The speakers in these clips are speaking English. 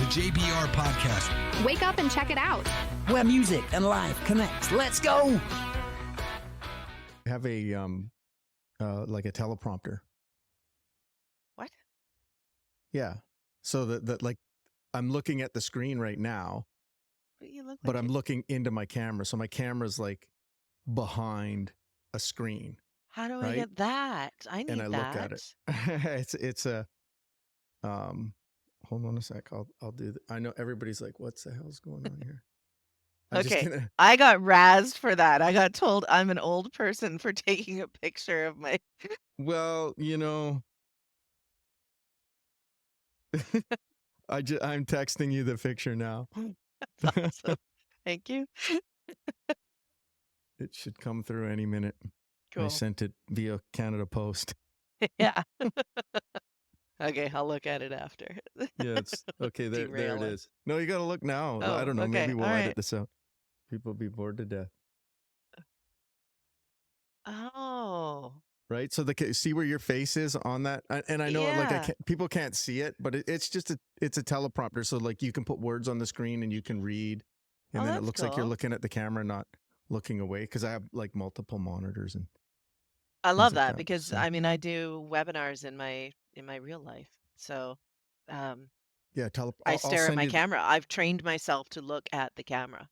JBR Podcast. Wake up and check it out. Where music and life connects. Let's go. Have a like a teleprompter. What? Yeah. So that like I'm looking at the screen right now, But you look but like I'm looking into my camera. So my camera's like behind a screen. How do I right? get that? I need And I that. look at it. it's a hold on a sec. I'll do that. I know everybody's like, what's the hell's going on here? I'm just Okay. gonna I got razzed for that. I got told I'm an old person for taking a picture of my. well, I'm texting you the picture now. That's awesome. Thank you. It should come through any minute. I Cool. sent it via Canada Post. Yeah. Okay, I'll look at it after. Yeah, it's okay. There it Derailing. is. No, you got to look now. Oh, I don't know. okay, Maybe we'll all edit right. this out. People will be bored to death, Oh, right? So see where your face is on that, and I know like yeah. people can't see it, but it's just it's a teleprompter. So like you can put words on the screen and you can read, and Oh, then it that's looks like you're cool. looking at the camera, not looking away. Because I have like multiple monitors and I things love like that that. because So I mean I do webinars in my real life. So yeah, I I'll stare at send my you. camera. I've trained myself to look at the camera.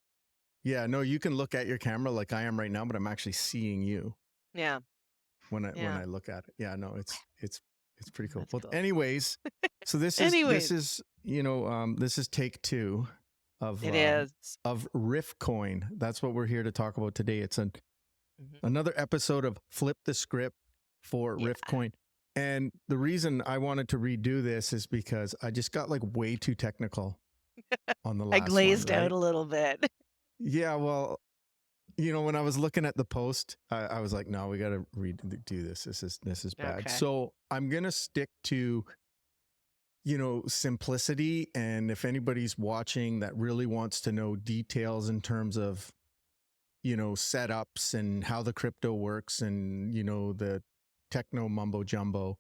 Yeah, no, you can look at your camera like I am right now, but I'm actually seeing you Yeah. when Yeah. I look at it. Yeah, no, it's pretty cool. That's Well, cool. anyways, so this Anyways, is this is take 2 of it is. RiffCoin. That's what we're here to talk about today. It's Mhm. another episode of Flip the Script for Yeah. RiffCoin. And the reason I wanted to redo this is because I just got like way too technical on the I last glazed one, out right? a little bit. Yeah, well, when I was looking at the post, I was like, no, we got to redo this. This is bad. Okay. So I'm going to stick to, simplicity. And if anybody's watching that really wants to know details in terms of, setups and how the crypto works and, the techno mumbo jumbo,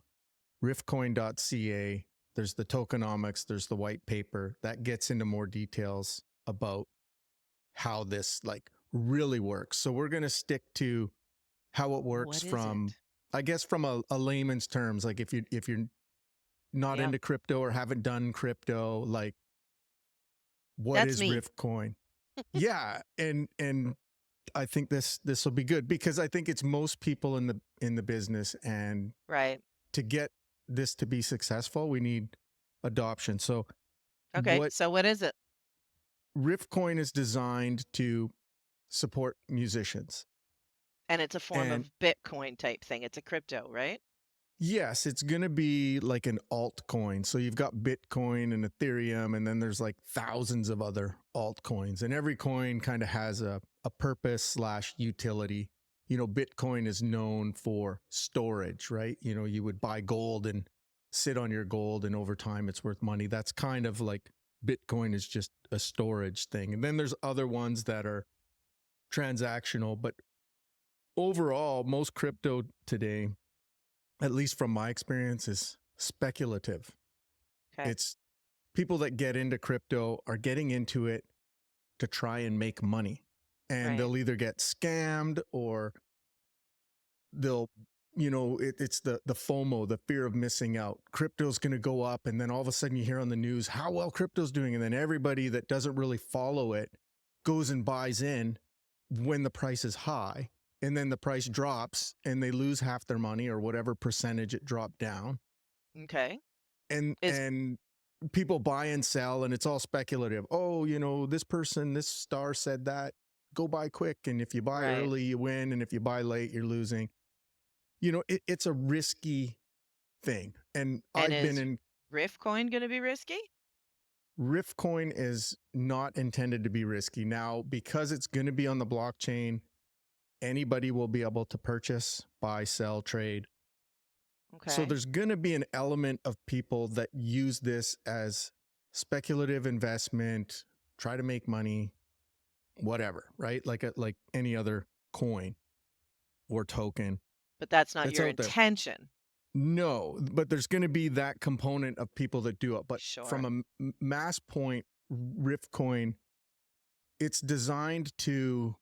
riffcoin.ca, there's the tokenomics, there's the white paper that gets into more details about how this like really works. So we're going to stick to how it works What is from, it? I guess, from a layman's terms. Like if you're not Yep. into crypto or haven't done crypto, like what That's is me. RiffCoin? Yeah, and I think this will be good because I think it's most people in the business, and Right. to get this to be successful, we need adoption. So Okay. what So what is it? RiffCoin is designed to support musicians. And it's a form And of Bitcoin type thing. It's a crypto, right? yes, it's going to be like an altcoin. So you've got Bitcoin and Ethereum, and then there's like thousands of other altcoins. And every coin kind of has a purpose / utility. Bitcoin is known for storage, right? You would buy gold and sit on your gold, and over time it's worth money. That's kind of like Bitcoin is just a storage thing. And then there's other ones that are transactional. But overall, most crypto today, at least from my experience, is speculative. Okay. It's people that get into crypto are getting into it to try and make money. And Right. they'll either get scammed or they'll, it's the FOMO, the fear of missing out. Crypto's going to go up. And then all of a sudden you hear on the news how well crypto's doing. And then everybody that doesn't really follow it goes and buys in when the price is high. And then the price drops and they lose half their money or whatever percentage it dropped down. Okay. And Is and people buy and sell, and it's all speculative. Oh, this person, this star said that. Go buy quick. And if you buy right. early, you win. And if you buy late, you're losing. It's a risky thing. And I've And been is in RiffCoin going to be risky? RiffCoin is not intended to be risky. Now, because it's going to be on the blockchain, anybody will be able to purchase, buy, sell, trade. So Okay. there's going to be an element of people that use this as speculative investment, try to make money, whatever, right? Like any other coin or token But that's not that's your out there. intention. No, but there's going to be that component of people that do it. But Sure. from a mass point, RiffCoin, it's designed to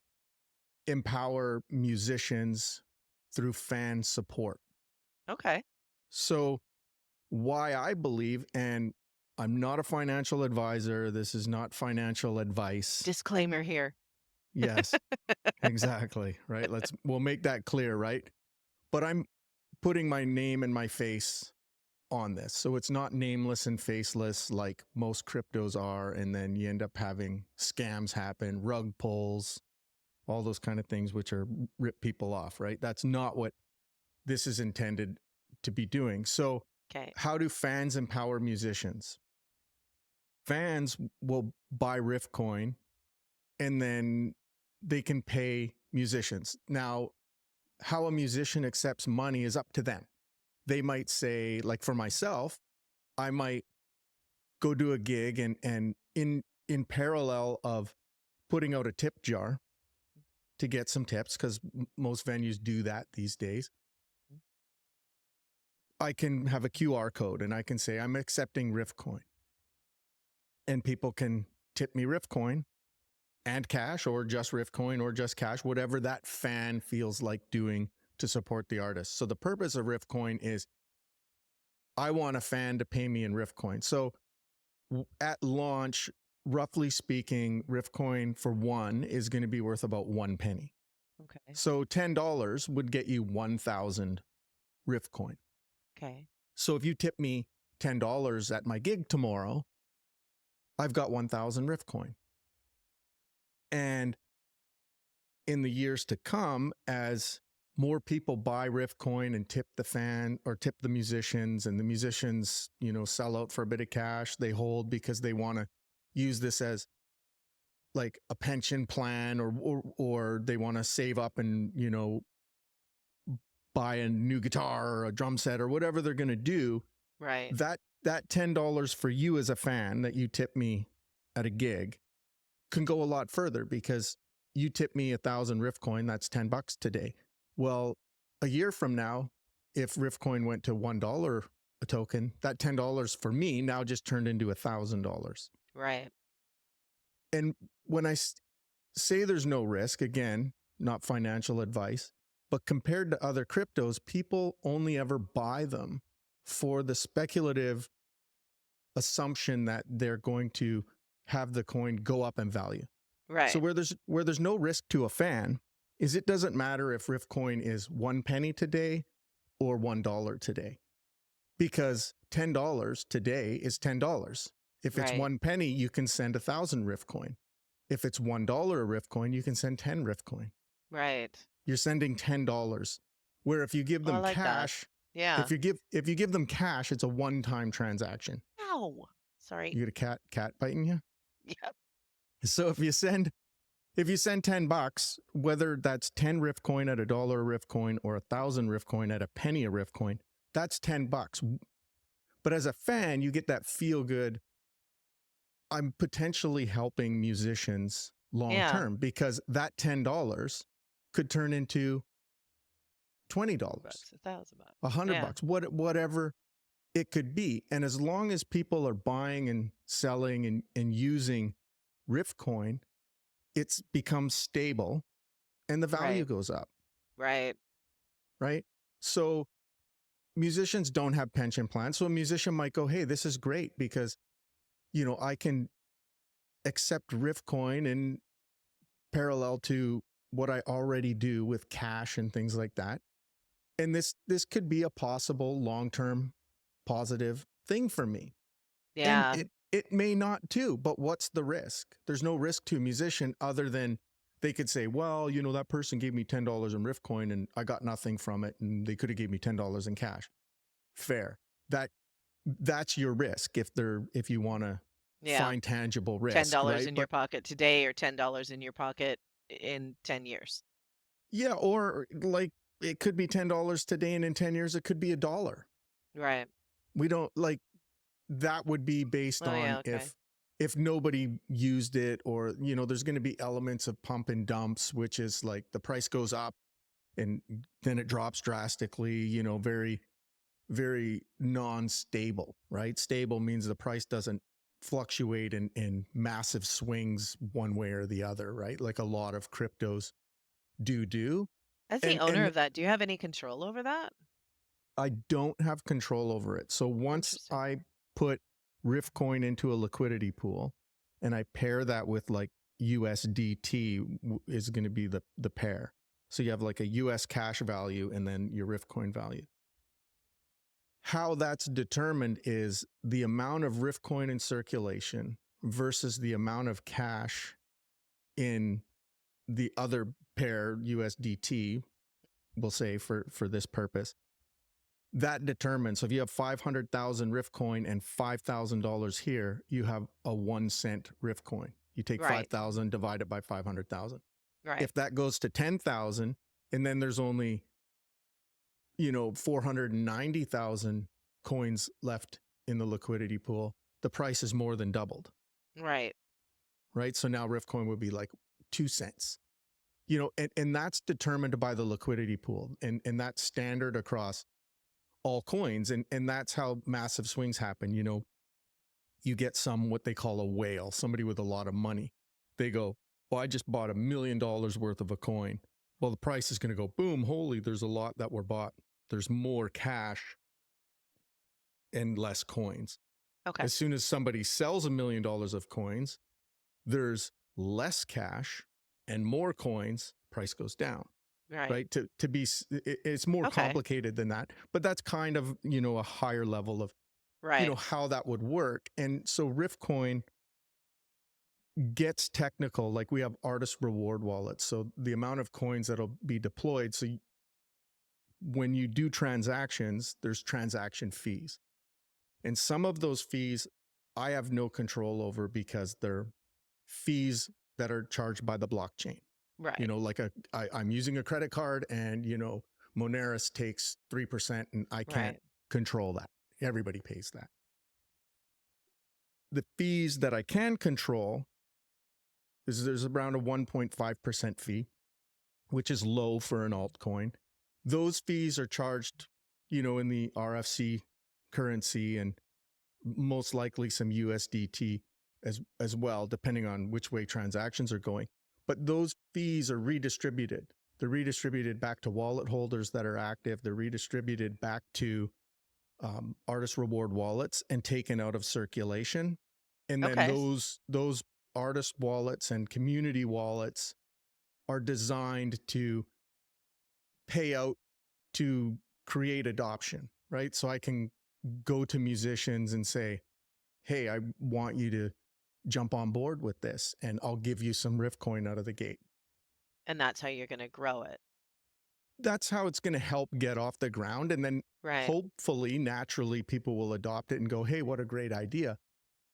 empower musicians through fan support. Okay. So why I believe, and I'm not a financial advisor, this is not financial advice. Disclaimer here. Yes, exactly. Right. We'll make that clear. Right. But I'm putting my name and my face on this. So it's not nameless and faceless like most cryptos are. And then you end up having scams happen, rug pulls, all those kind of things, which are rip people off. Right. That's not what this is intended to be doing. So Okay. how do fans empower musicians? Fans will buy RiffCoin and then they can pay musicians. Now, how a musician accepts money is up to them. They might say, like for myself, I might go do a gig and in parallel of putting out a tip jar to get some tips, because most venues do that these days, I can have a QR code and I can say, I'm accepting RiffCoin. And people can tip me RiffCoin and cash, or just RiffCoin, or just cash, whatever that fan feels like doing to support the artist. So the purpose of RiffCoin is I want a fan to pay me in RiffCoin. So at launch, roughly speaking, RiffCoin for one is going to be worth about 1 penny. Okay. So $10 would get you 1,000 RiffCoin. Okay. So if you tip me $10 at my gig tomorrow, I've got 1,000 RiffCoin. And in the years to come, as more people buy RiffCoin and tip the fan or tip the musicians, and the musicians, sell out for a bit of cash, they hold because they want to use this as like a pension plan, or they want to save up and, buy a new guitar or a drum set or whatever they're going to do. Right. That $10 for you as a fan that you tip me at a gig can go a lot further, because you tip me 1,000 RiffCoin, that's $10 today. Well, a year from now, if RiffCoin went to $1 a token, that $10 for me now just turned into $1,000. Right. And when I say there's no risk, again, not financial advice, but compared to other cryptos, people only ever buy them for the speculative assumption that they're going to have the coin go up in value. Right. So where there's no risk to a fan is it doesn't matter if RiffCoin is 1 penny today or $1 today, because $10 today is $10. If it's Right. 1 penny, you can send 1,000 RiffCoin. If it's $1 a RiffCoin, you can send 10 RiffCoin. Right. You're sending $10. Where if you give them I like that. cash, Yeah. if you give them cash, it's a one-time transaction. Ow. Sorry. You get a cat biting you? Yep. So if you send $10, whether that's 10 RiffCoin at $1 a RiffCoin or 1,000 RiffCoin at a penny a RiffCoin, that's $10. But as a fan, you get that feel good. I'm potentially helping musicians long term, because that $10 could turn into $20, $1,000. $100, whatever it could be. And as long as people are buying and selling and using RiffCoin, it's becomes stable and the value Right. goes up, Right. right? So musicians don't have pension plans. So a musician might go, hey, this is great because, I can accept RiffCoin in parallel to what I already do with cash and things like that. And this could be a possible long-term positive thing for me. Yeah. And it may not too, but what's the risk? There's no risk to a musician other than they could say, well, that person gave me $10 in RiffCoin and I got nothing from it, and they could have gave me $10 in cash. Fair. That's your risk if you want to Yeah. find tangible risk. $10 right? in your pocket today, or $10 in your pocket in 10 years. Yeah, or like it could be $10 today, and in 10 years it could be $1. Right. We don't like that would be based Oh, on yeah, okay. if nobody used it, or there's going to be elements of pump and dumps, which is like the price goes up and then it drops drastically, very very non-stable, right? Stable means the price doesn't fluctuate in massive swings one way or the other, right? Like a lot of cryptos do. As the owner And of that, do you have any control over that? I don't have control over it. So once Interesting. I put RiffCoin into a liquidity pool and I pair that with like USDT is going to be the pair. So you have like a US cash value and then your RiffCoin value. How that's determined is the amount of RiffCoin in circulation versus the amount of cash in the other pair, USDT, we'll say for this purpose. That determines, so if you have 500,000 RiffCoin and $5,000 here, you have a 1 cent RiffCoin. You take Right. 5,000, divide it by 500,000. Right. If that goes to 10,000 and then there's only, 490,000 coins left in the liquidity pool, the price is more than doubled, Right. right? So now RiffCoin would be like 2 cents, and that's determined by the liquidity pool and that's standard across all coins. And that's how massive swings happen. You get what they call a whale, somebody with a lot of money. They go, well, I just bought $1 million worth of a coin. Well, the price is going to go boom. Holy, there's a lot that were bought. There's more cash and less coins. Okay. As soon as somebody sells $1 million of coins, there's less cash and more coins, price goes down. Right. To be, it's more Okay. complicated than that, but that's kind of, a higher level of, Right. how that would work. And so RiffCoin gets technical, like we have artist reward wallets. So the amount of coins that'll be deployed. So when you do transactions, there's transaction fees. And some of those fees I have no control over because they're fees that are charged by the blockchain. Right. Like I'm using a credit card and, Moneris takes 3% and I can't control that. Everybody pays that. The fees that I can control is there's around a 1.5% fee, which is low for an altcoin. Those fees are charged, in the RFC currency and most likely some USDT as well, depending on which way transactions are going. But those fees are redistributed. They're redistributed back to wallet holders that are active. They're redistributed back to artist reward wallets and taken out of circulation. And then those artist wallets and community wallets are designed to pay out to create adoption, right? So I can go to musicians and say, hey, I want you to jump on board with this and I'll give you some RiffCoin out of the gate. And that's how you're going to grow it. That's how it's going to help get off the ground. And then hopefully, naturally, people will adopt it and go, hey, what a great idea.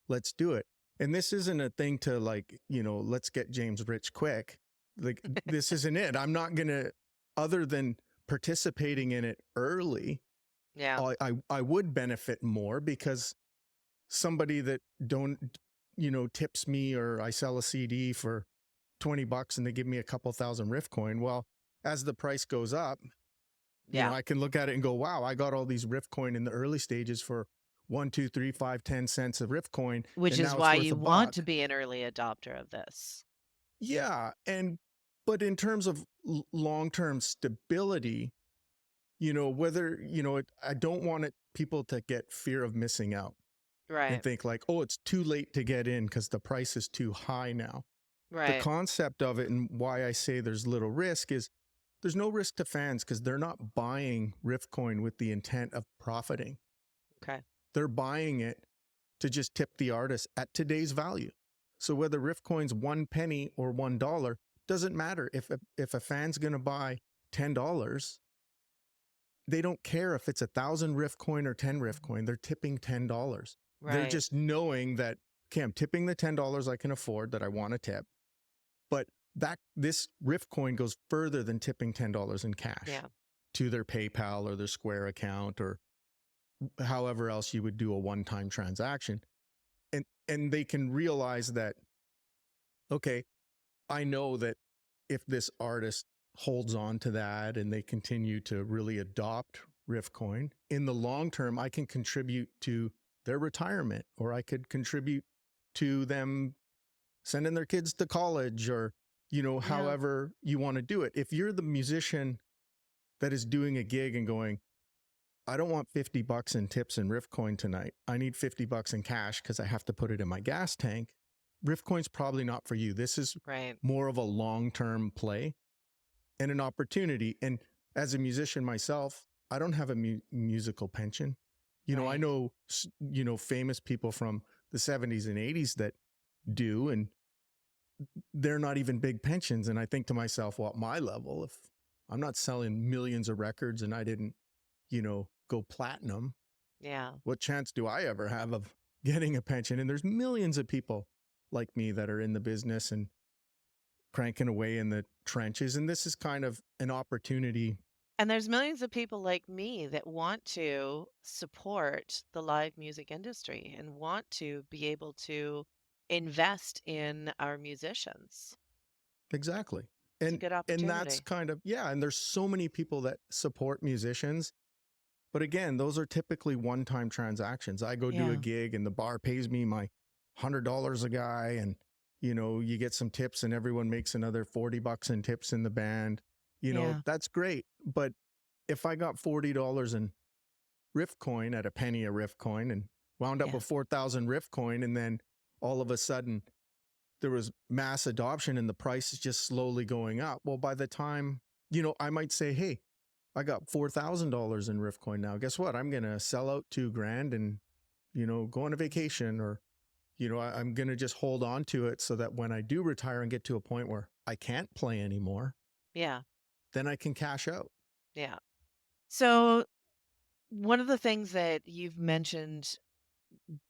Let's do it. And this isn't a thing to let's get James rich quick. Like, this isn't it. I'm not going to, other than participating in it early, I would benefit more because somebody that tips me, or I sell a CD for $20 and they give me a couple thousand RiffCoin. Well, as the price goes up, I can look at it and go, wow, I got all these RiffCoin in the early stages for 1, 2, 3, 5, 10 cents of RiffCoin. Which is why you want to be an early adopter of this. Yeah. But in terms of long-term stability, whether, I don't want people to get fear of missing out. Right. And think like, oh, it's too late to get in because the price is too high now. Right. The concept of it and why I say there's little risk is there's no risk to fans because they're not buying RiffCoin with the intent of profiting. Okay. They're buying it to just tip the artist at today's value. So whether RiffCoin's 1 penny or $1 doesn't matter. If a fan's going to buy $10, they don't care if it's 1,000 RiffCoin or 10 RiffCoin. They're tipping $10. Right. They're just knowing that, okay, I'm tipping the $10 I can afford that I want to tip. But this RiffCoin goes further than tipping $10 in cash to their PayPal or their Square account or however else you would do a one-time transaction. And they can realize that, okay, I know that if this artist holds on to that and they continue to really adopt RiffCoin. In the long term, I can contribute to their retirement, or I could contribute to them sending their kids to college, or, however you want to do it. If you're the musician that is doing a gig and going, I don't want $50 in tips in RiffCoin tonight. I need $50 in cash because I have to put it in my gas tank. RiffCoin's probably not for you. This is more of a long-term play and an opportunity. And as a musician myself, I don't have a musical pension. I know, famous people from the 70s and 80s that do, and they're not even big pensions. And I think to myself, well, at my level, if I'm not selling millions of records and I didn't, go platinum, what chance do I ever have of getting a pension? And there's millions of people like me that are in the business and cranking away in the trenches. And this is kind of an opportunity. And there's millions of people like me that want to support the live music industry and want to be able to invest in our musicians. Exactly. It's a good opportunity. And that's kind of, and there's so many people that support musicians. But again, those are typically one-time transactions. I go do a gig and the bar pays me my $100 a guy, and, you get some tips and everyone makes another $40 in tips in the band. That's great. But if I got $40 in RiffCoin at a penny a RiffCoin and wound up with 4,000 RiffCoin, and then all of a sudden there was mass adoption and the price is just slowly going up. Well, by the time, I might say, hey, I got $4,000 in RiffCoin now. Guess what? I'm going to sell out $2,000 and, go on a vacation, or, I'm going to just hold on to it so that when I do retire and get to a point where I can't play anymore, then I can cash out. Yeah. So one of the things that you've mentioned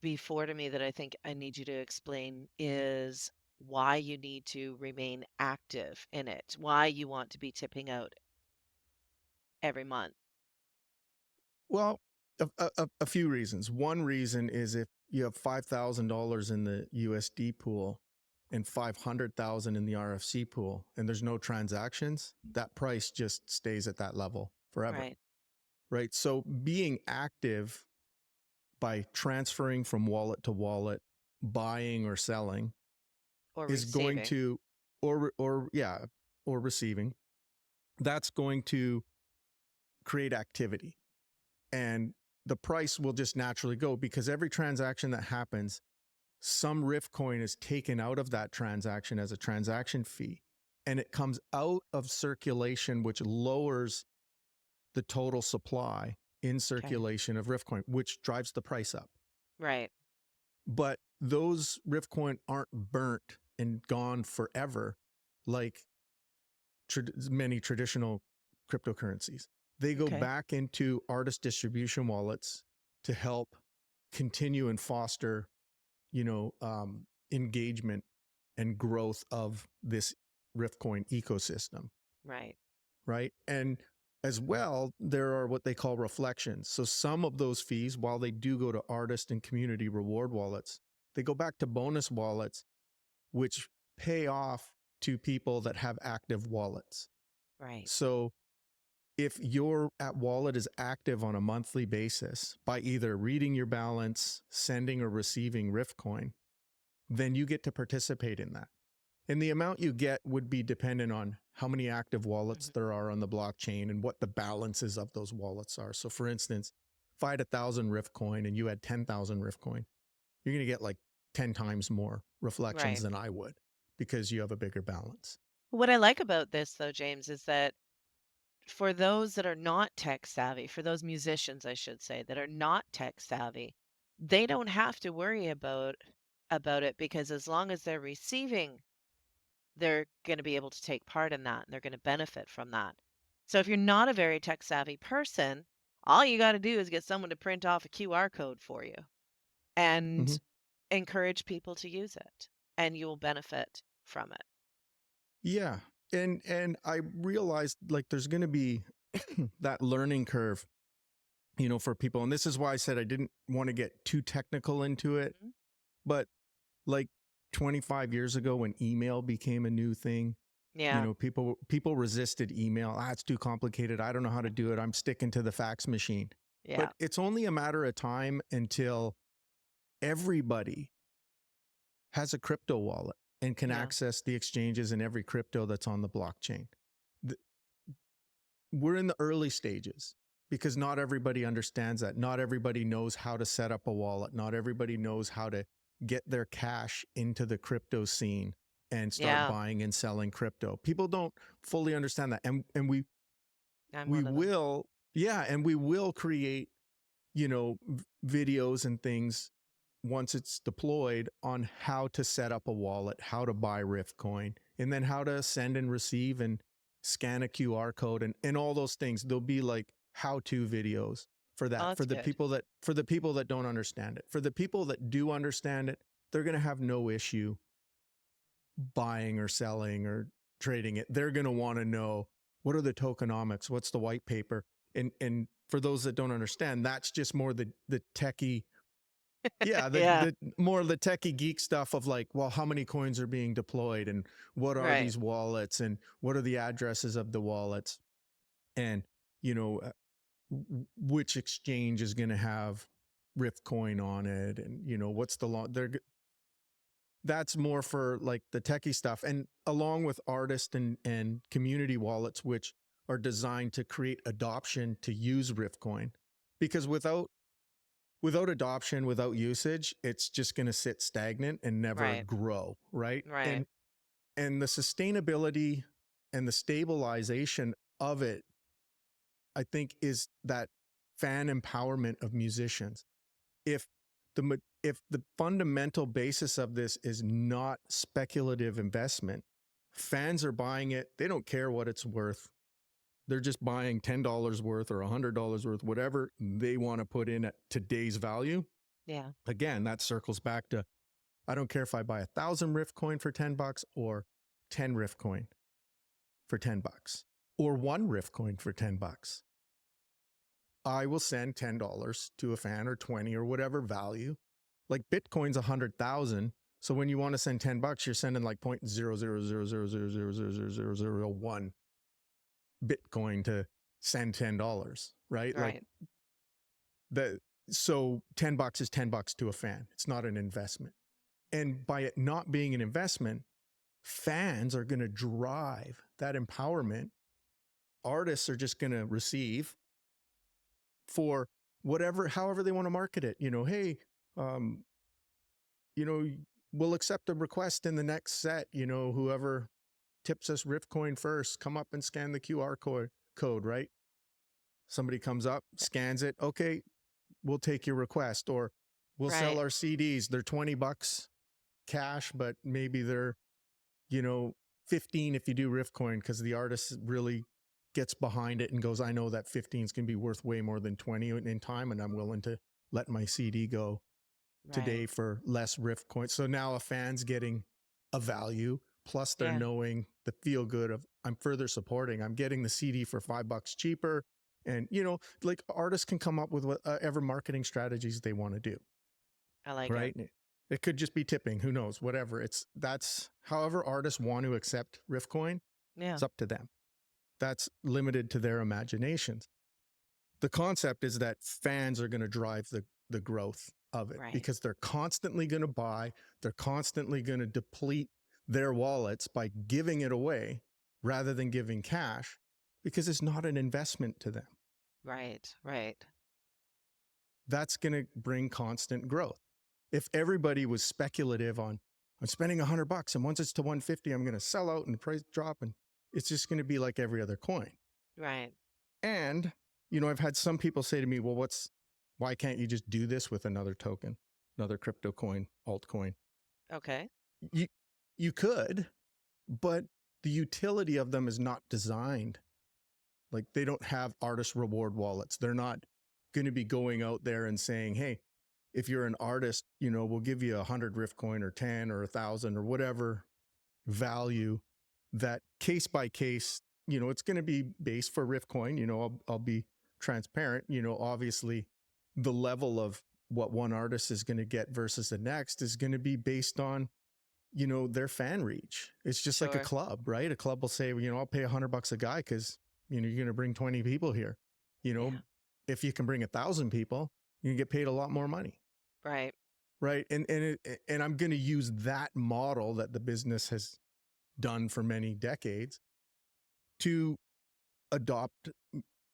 before to me that I think I need you to explain is why you need to remain active in it, why you want to be tipping out every month. Well, a few reasons. One reason is if you have $5,000 in the USD pool and 500,000 in the RFC pool, and there's no transactions, that price just stays at that level forever. Right. So being active by transferring from wallet to wallet, buying or selling, is going to, or receiving, that's going to create activity. And the price will just naturally go, because every transaction that happens, some RiffCoin is taken out of that transaction as a transaction fee, and it comes out of circulation, which lowers the total supply in circulation of RiffCoin, which drives the price up. Right. But those RiffCoin aren't burnt and gone forever like many traditional cryptocurrencies. They go back into artist distribution wallets to help continue and foster, engagement and growth of this RiffCoin ecosystem. Right. And as well, there are what they call reflections. So some of those fees, while they do go to artist and community reward wallets, they go back to bonus wallets, which pay off to people that have active wallets. So if your wallet is active on a monthly basis by either reading your balance, sending or receiving RiffCoin, then you get to participate in that. And the amount you get would be dependent on how many active wallets there are on the blockchain and what the balances of those wallets are. So for instance, if I had 1,000 RiffCoin and you had 10,000 RiffCoin, you're going to get like 10 times more reflections than I would, because you have a bigger balance. What I like about this, though, James, is that for those that are not tech savvy, for those musicians, I should say, that are not tech savvy, they don't have to worry about it, because as long as they're receiving, they're going to be able to take part in that and they're going to benefit from that. So if you're not a very tech savvy person, all you got to do is get someone to print off a QR code for you and encourage people to use it, and you will benefit from it. Yeah. And I realized like there's going to be that learning curve, for people. And this is why I said I didn't want to get too technical into it. But like 25 years ago, when email became a new thing, Yeah. People resisted email. It's too complicated. I don't know how to do it. I'm sticking to the fax machine. Yeah. But it's only a matter of time until everybody has a crypto wallet and can access the exchanges and every crypto that's on the blockchain. We're in the early stages because not everybody understands that. Not everybody knows how to set up a wallet. Not everybody knows how to get their cash into the crypto scene and start buying and selling crypto. People don't fully understand that. And we will create, videos and things once it's deployed on how to set up a wallet, how to buy RiffCoin, and then how to send and receive and scan a QR code and all those things. There'll be like how-to videos for that, for the people that don't understand it. For the people that do understand it, they're going to have no issue buying or selling or trading it. They're going to want to know, what are the tokenomics? What's the white paper? And for those that don't understand, that's just more the techie, the more the techie geek stuff of like, well, how many coins are being deployed and what are these wallets and what are the addresses of the wallets, and which exchange is going to have RiffCoin on it, and what's the law. That's more for like the techie stuff, and along with artist and community wallets, which are designed to create adoption to use RiffCoin, because without adoption, without usage, it's just going to sit stagnant and never grow, right? And the sustainability and the stabilization of it, I think, is that fan empowerment of musicians. If the fundamental basis of this is not speculative investment, fans are buying it. They don't care what it's worth. They're just buying $10 worth or $100 worth, whatever they want to put in at today's value. Yeah. Again, that circles back to, I don't care if I buy 1,000 RiffCoin for $10 or 10 RiffCoin for $10 or 1 RiffCoin for $10. I will send $10 to a fan or 20 or whatever value. Like Bitcoin's 100,000. So when you want to send $10, you're sending like 0.00000000001 Bitcoin to send $10, right? Like so $10 is $10 to a fan. It's not an investment. And by it not being an investment, fans are going to drive that empowerment. Artists are just going to receive for however they want to market it. Hey, we'll accept a request in the next set, whoever tips us RiffCoin first, come up and scan the QR code, right? Somebody comes up, scans it. Okay, we'll take your request, or we'll sell our CDs. They're $20 cash, but maybe they're, 15 if you do RiffCoin, because the artist really gets behind it and goes, I know that 15 is going to be worth way more than 20 in time, and I'm willing to let my CD go today for less RiffCoin. So now a fan's getting a value, plus they're knowing the feel good of, I'm further supporting, I'm getting the CD for $5 cheaper. And, like artists can come up with whatever marketing strategies they want to do. I like it. It could just be tipping, who knows, whatever. That's however artists want to accept RiffCoin. It's up to them. That's limited to their imaginations. The concept is that fans are going to drive the growth of it, because they're constantly going to buy, they're constantly going to deplete their wallets by giving it away rather than giving cash, because it's not an investment to them. Right. That's going to bring constant growth. If everybody was speculative on, I'm spending $100 and once it's to 150, I'm going to sell out and the price drop, and it's just going to be like every other coin. Right. And, I've had some people say to me, well, why can't you just do this with another token, another crypto coin, altcoin? Okay. You could, but the utility of them is not designed. Like, they don't have artist reward wallets. They're not going to be going out there and saying, hey, if you're an artist, we'll give you 100 RiffCoin or 10 or 1,000 or whatever value. That case by case, it's going to be based for RiffCoin. I'll be transparent. Obviously the level of what one artist is going to get versus the next is going to be based on their fan reach. It's just like a Sure. club, right? A club will say, I'll pay $100 a guy because, you're going to bring 20 people here. Yeah. If you can bring 1,000 people, you can get paid a lot more money. Right. Right. And I'm going to use that model that the business has done for many decades to adopt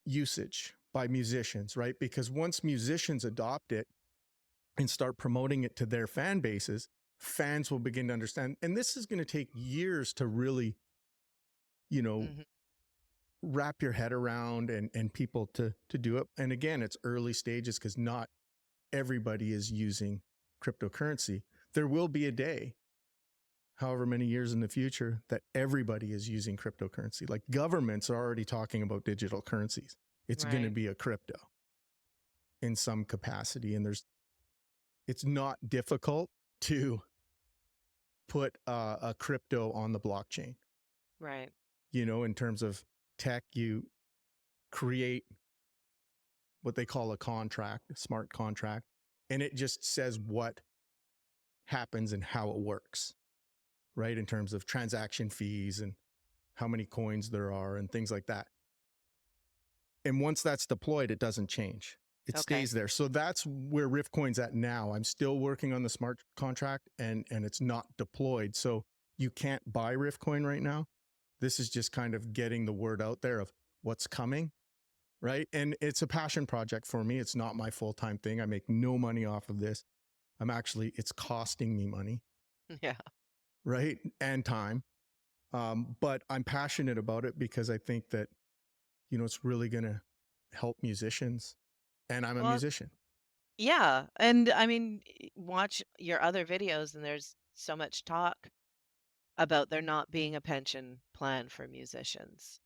usage by musicians, right? Because once musicians adopt it and start promoting it to their fan bases, fans will begin to understand. And this is going to take years to really, Mm-hmm. wrap your head around and people to do it. And again, it's early stages because not everybody is using cryptocurrency. There will be a day, however many years in the future, that everybody is using cryptocurrency. Like governments are already talking about digital currencies. It's going to Right. be a crypto in some capacity. And it's not difficult to put a crypto on the blockchain. Right. In terms of tech, you create what they call a contract, a smart contract, and it just says what happens and how it works, right? In terms of transaction fees and how many coins there are and things like that. And once that's deployed, it doesn't change. It Okay. stays there. So that's where RiffCoin's at now. I'm still working on the smart contract and it's not deployed. So you can't buy RiffCoin right now. This is just kind of getting the word out there of what's coming, right? And it's a passion project for me. It's not my full-time thing. I make no money off of this. It's costing me money, Yeah. right? And time. But I'm passionate about it because I think that, it's really going to help musicians. And I'm a Well, musician. yeah. And I mean, watch your other videos, and there's so much talk about there not being a pension plan for musicians.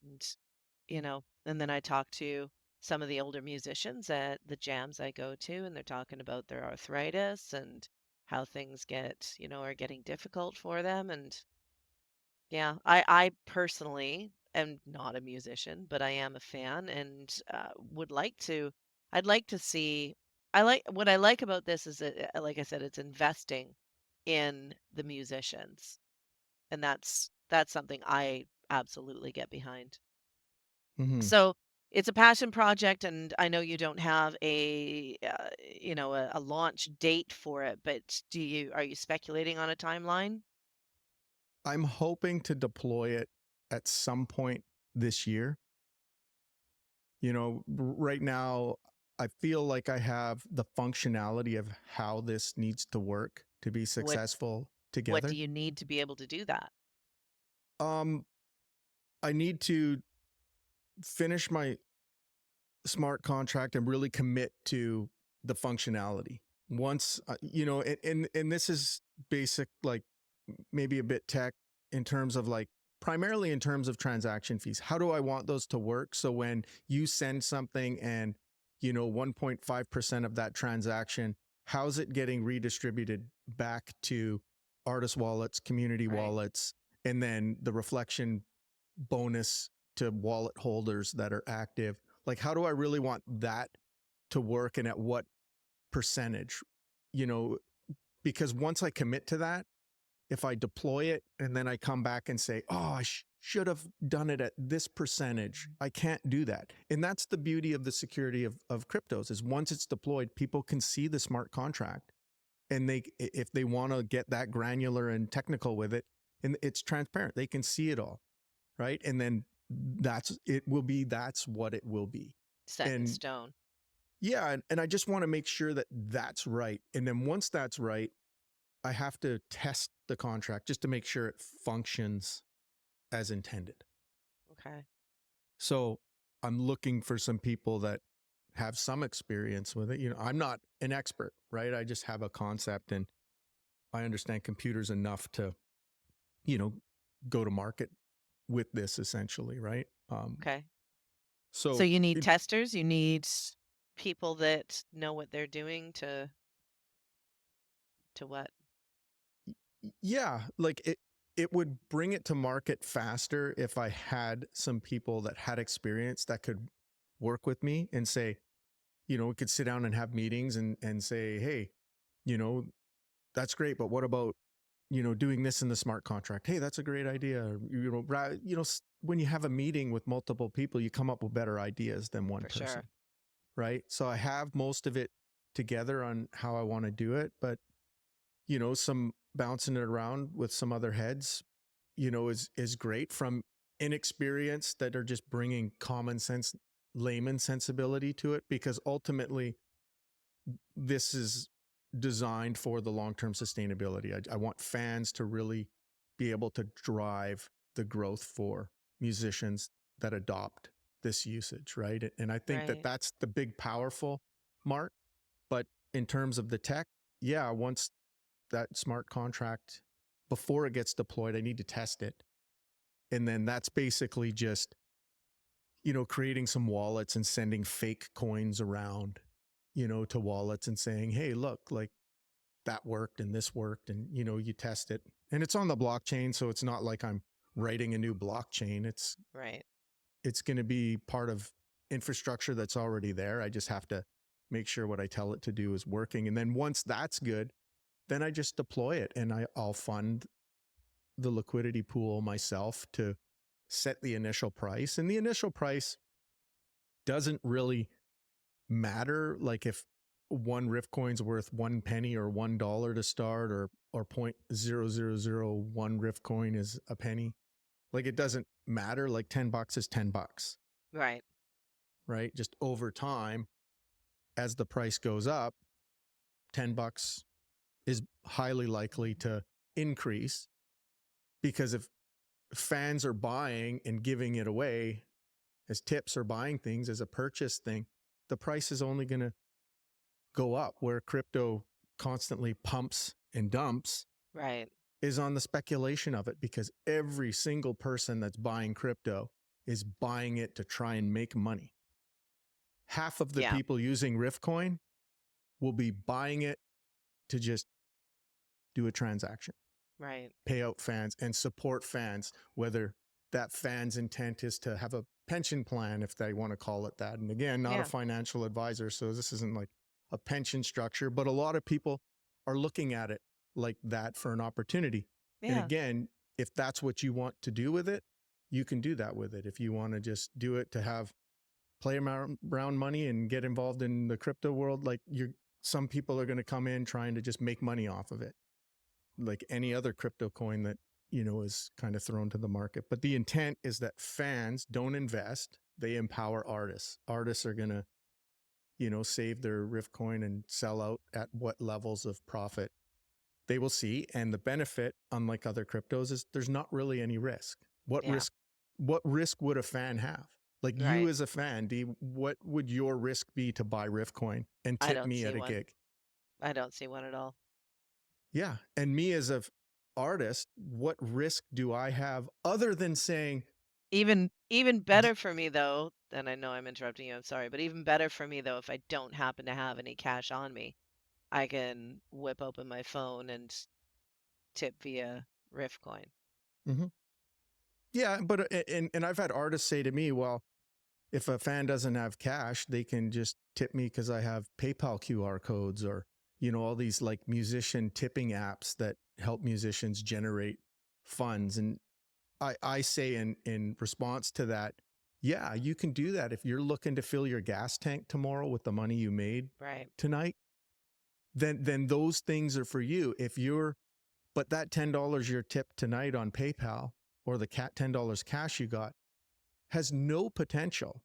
And then I talk to some of the older musicians at the jams I go to, and they're talking about their arthritis and how things are getting difficult for them. And yeah, I personally am not a musician, but I am a fan and I'd like to see. What I like about this is that, like I said, it's investing in the musicians, and that's something I absolutely get behind. Mm-hmm. So it's a passion project, and I know you don't have a launch date for it, but are you speculating on a timeline? I'm hoping to deploy it at some point this year. Right now, I feel like I have the functionality of how this needs to work to be What successful what do together. you need to be able to do that? Um, I need to finish my smart contract and really commit to the functionality. Once, and this is basic, like maybe a bit tech in terms of like primarily in terms of transaction fees. How do I want those to work? So when you send something and 1.5% of that transaction, how's it getting redistributed back to artist wallets, community Right. wallets, and then the reflection bonus to wallet holders that are active? Like, how do I really want that to work and at what percentage? Because once I commit to that, if I deploy it and then I come back and say, oh, I should have done it at this percentage, I can't do that. And that's the beauty of the security of cryptos is once it's deployed, people can see the smart contract. And if they want to get that granular and technical with it, and it's transparent, they can see it all. Right. And then that's what it will be. Set in And stone. yeah. And I just want to make sure that that's right. And then once that's right, I have to test the contract just to make sure it functions as intended. Okay. So I'm looking for some people that have some experience with it. I'm not an expert, right? I just have a concept and I understand computers enough to, go to market with this essentially, right? Okay. So So you need testers, you need people that know what they're doing to what? yeah, like it would bring it to market faster if I had some people that had experience that could work with me and say, we could sit down and have meetings and say, hey, that's great, but what about doing this in the smart contract. Hey, that's a great idea. Or, when you have a meeting with multiple people, you come up with better ideas than one For person. sure. Right. So I have most of it together on how I want to do it, but some bouncing it around with some other heads, is great from inexperience that are just bringing common sense, layman sensibility to it, because ultimately this is designed for the long-term sustainability. I want fans to really be able to drive the growth for musicians that adopt this usage, right? And I think that Right. that's the big, powerful mark. But in terms of the tech, yeah, once that smart contract, before it gets deployed, I need to test it. And then that's basically just, creating some wallets and sending fake coins around, to wallets and saying, hey, look, like that worked and this worked. And, you test it. And it's on the blockchain. So it's not like I'm writing a new blockchain. Right. It's going to be part of infrastructure that's already there. I just have to make sure what I tell it to do is working. And then once that's good, then I just deploy it, and I'll fund the liquidity pool myself to set the initial price. And the initial price doesn't really matter. Like if one RiffCoin's worth 1 penny or $1 to start, or 0.0001 RiffCoin is a penny. Like it doesn't matter. Like $10 is $10, Right. right? Just over time, as the price goes up, $10 is highly likely to increase, because if fans are buying and giving it away as tips or buying things as a purchase thing, the price is only going to go up. Where crypto constantly pumps and dumps Right. is on the speculation of it, because every single person that's buying crypto is buying it to try and make money. Half of the Yeah. people using RiffCoin will be buying it to just do a transaction, Right. pay out fans and support fans, whether that fan's intent is to have a pension plan, if they want to call it that. And again, not Yeah. a financial advisor, so this isn't like a pension structure, but a lot of people are looking at it like that for an opportunity. And Yeah. again, if that's what you want to do with it, you can do that with it. If you want to just do it to have play around money and get involved in the crypto world, like some people are going to come in trying to just make money off of it, like any other crypto coin that, is kind of thrown to the market. But the intent is that fans don't invest. They empower artists. Artists are going to, save their RiffCoin and sell out at what levels of profit they will see. And the benefit, unlike other cryptos, is there's not really any risk. What Yeah. risk would a fan have? Like you Right. as a fan, what would your risk be to buy RiffCoin and I tip don't me see at a one. gig? I don't see one at all. Yeah. And me as an artist, what risk do I have other than saying, Even better for me though, and I know I'm interrupting you, I'm sorry, but even better for me though, if I don't happen to have any cash on me, I can whip open my phone and tip via RiffCoin. mhm. Yeah, but and I've had artists say to me, well, if a fan doesn't have cash, they can just tip me because I have PayPal QR codes, or, all these like musician tipping apps that help musicians generate funds. And I say in response to that, yeah, you can do that. If you're looking to fill your gas tank tomorrow with the money you made Right. tonight, then those things are for you. But that $10 you're tipped tonight on PayPal, or the $10 cash you got, has no potential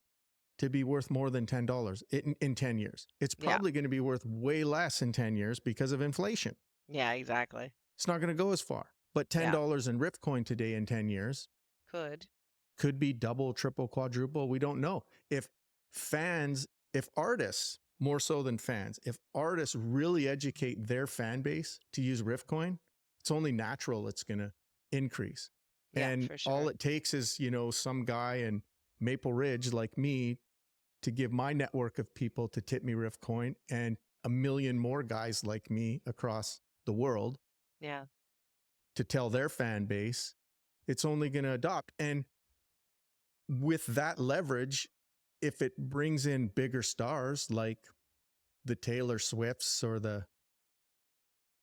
to be worth more than $10 in 10 years. It's Yeah. probably going to be worth way less in 10 years because of inflation. Yeah, exactly. It's not going to go as far. But $10 in RiffCoin today in 10 years could be double, triple, quadruple. We don't know. If artists, more so than fans, if artists really educate their fan base to use RiffCoin, it's only natural it's going to increase. Yeah, And for sure. all it takes is, some guy in Maple Ridge like me to give my network of people to tip me RiffCoin, and a million more guys like me across the world Yeah. to tell their fan base. It's only going to adopt. And with that leverage, if it brings in bigger stars like the Taylor Swifts or the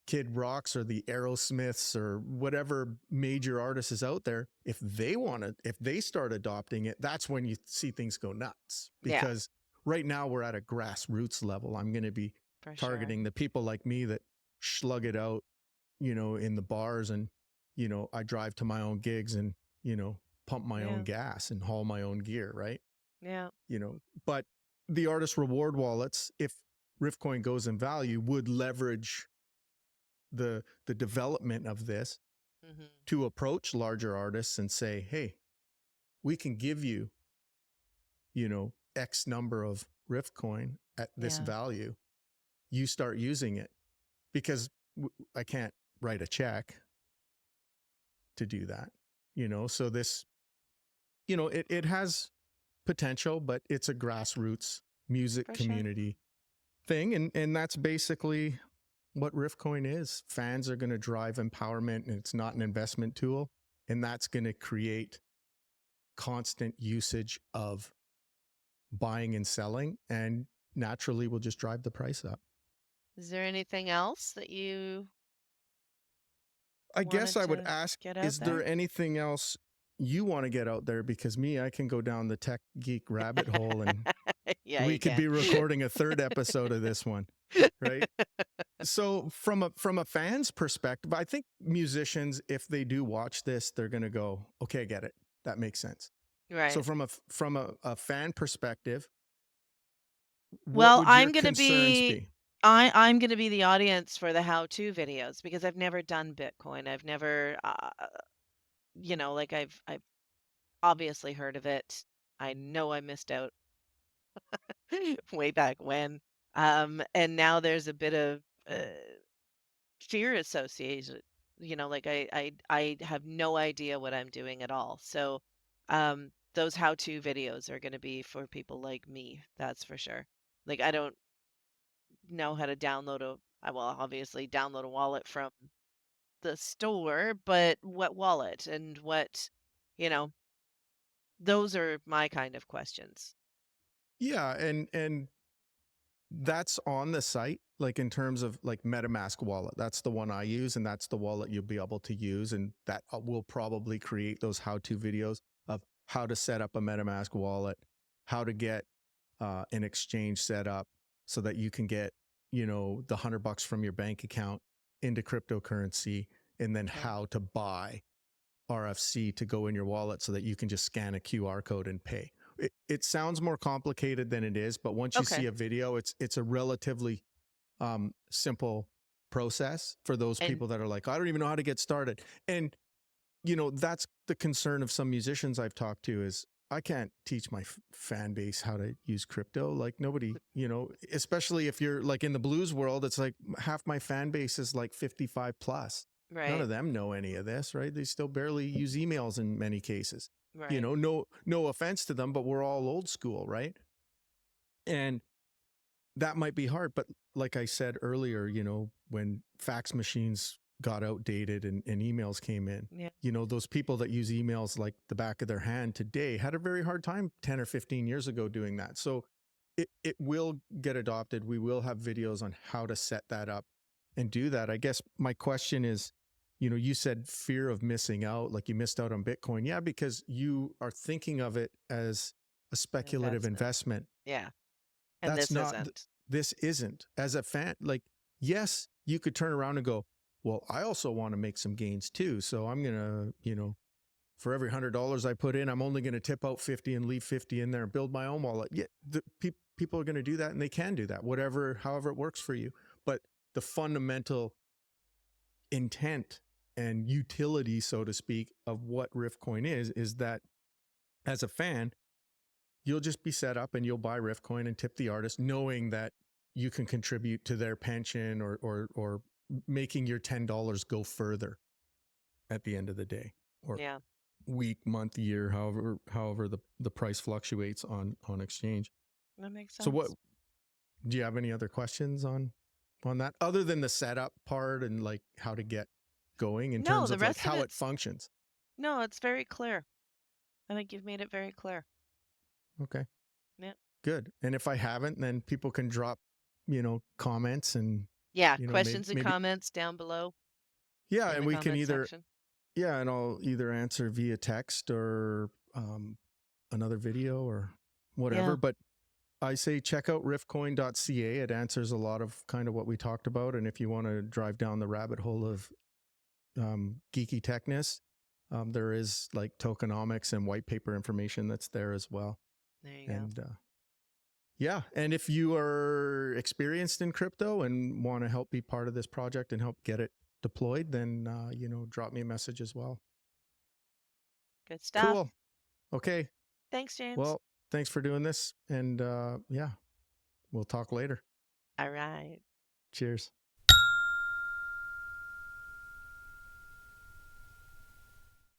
Kid Rocks or the Aerosmiths or whatever major artist is out there, if they start adopting it, that's when you see things go nuts. Yeah, Because right now we're at a grassroots level. I'm going to be for sure. targeting the people like me that slug it out, in the bars, and, I drive to my own gigs and, pump my own gas and haul my own gear, right? Yeah. But the artist reward wallets, if RiffCoin goes in value, would leverage the development of this Hmm. to approach larger artists and say, hey, we can give you, X number of RiffCoin at this Yeah. value. You start using it, because I can't write a check to do that, so this, it has potential, but it's a grassroots music For sure. community thing. And that's basically what RiffCoin is. Fans are going to drive empowerment, and it's not an investment tool. And that's going to create constant usage of buying and selling, and naturally will just drive the price up. Is there anything else that you I guess I wanted would to ask, get out is there anything else you want to get out there? Because I can go down the tech geek rabbit hole, and Yeah, we you could can. be recording a third episode of this one, right? So from a fan's perspective, I think musicians, if they do watch this, they're going to go, okay, I get it. That makes sense. Right. So from a fan perspective, Well, what would I'm your gonna concerns be be? I'm gonna be the audience for the how-to videos, because I've never done Bitcoin. I've never, like I've obviously heard of it. I know I missed out way back when. And now there's a bit of fear associated. Like I have no idea what I'm doing at all. So, those how-to videos are gonna be for people like me, that's for sure. Like I don't know how to obviously download a wallet from the store, but what wallet and what, you know, those are my kind of questions. Yeah, and that's on the site, like in terms of like MetaMask wallet. That's the one I use, and that's the wallet you'll be able to use. And that will probably create those how-to videos of how to set up a MetaMask wallet, how to get an exchange set up so that you can get, the $100 from your bank account into cryptocurrency, and then Okay. how to buy RFC to go in your wallet so that you can just scan a QR code and pay. It sounds more complicated than it is, but once you Okay. see a video, it's a relatively simple process for those And people that are like, I don't even know how to get started. And that's the concern of some musicians I've talked to, is I can't teach my fan base how to use crypto. Like nobody, especially if you're like in the blues world, it's like half my fan base is like 55 plus. None right, of them know any of this, right? They still barely use emails in many cases. right. No offense to them, but we're all old school, right? And that might be hard. But like I said earlier, when fax machines got outdated and emails came in, Yeah. those people that use emails like the back of their hand today had a very hard time 10 or 15 years ago doing that. So it will get adopted. We will have videos on how to set that up and do that. I guess my question is, you said fear of missing out, like you missed out on Bitcoin. Yeah, because you are thinking of it as a speculative investment. Yeah. And That's this not, isn't. this isn't. As a fan, like, yes, you could turn around and go, well, I also want to make some gains too. So I'm going to, for every $100 I put in, I'm only going to tip out 50 and leave 50 in there and build my own wallet. Yeah, people are going to do that, and they can do that, however it works for you. But the fundamental intent and utility, so to speak, of what RiffCoin is that as a fan, you'll just be set up and you'll buy RiffCoin and tip the artist, knowing that you can contribute to their pension or making your $10 go further at the end of the day, or Yeah. week, month, year, however the price fluctuates on exchange. That makes sense. So what, do you have any other questions on that other than the setup part and like how to get going in No, terms the of like rest of how it it's functions? no, it's very clear. I think you've made it very clear. Okay. Yeah. Good. And if I haven't, then people can drop, comments and Yeah, You know, questions and maybe comments down below yeah, in and the we can comment either section. and I'll either answer via text or another video or whatever. Yeah. But I say check out riffcoin.ca. It answers a lot of kind of what we talked about. And if you want to drive down the rabbit hole of geeky techness, there is like tokenomics and white paper information that's there as well. There you go. And yeah, and if you are experienced in crypto and want to help be part of this project and help get it deployed, then you know, drop me a message as well. Good stuff. Cool. Okay. Thanks, James. Well, thanks for doing this. And yeah, we'll talk later. All right. Cheers.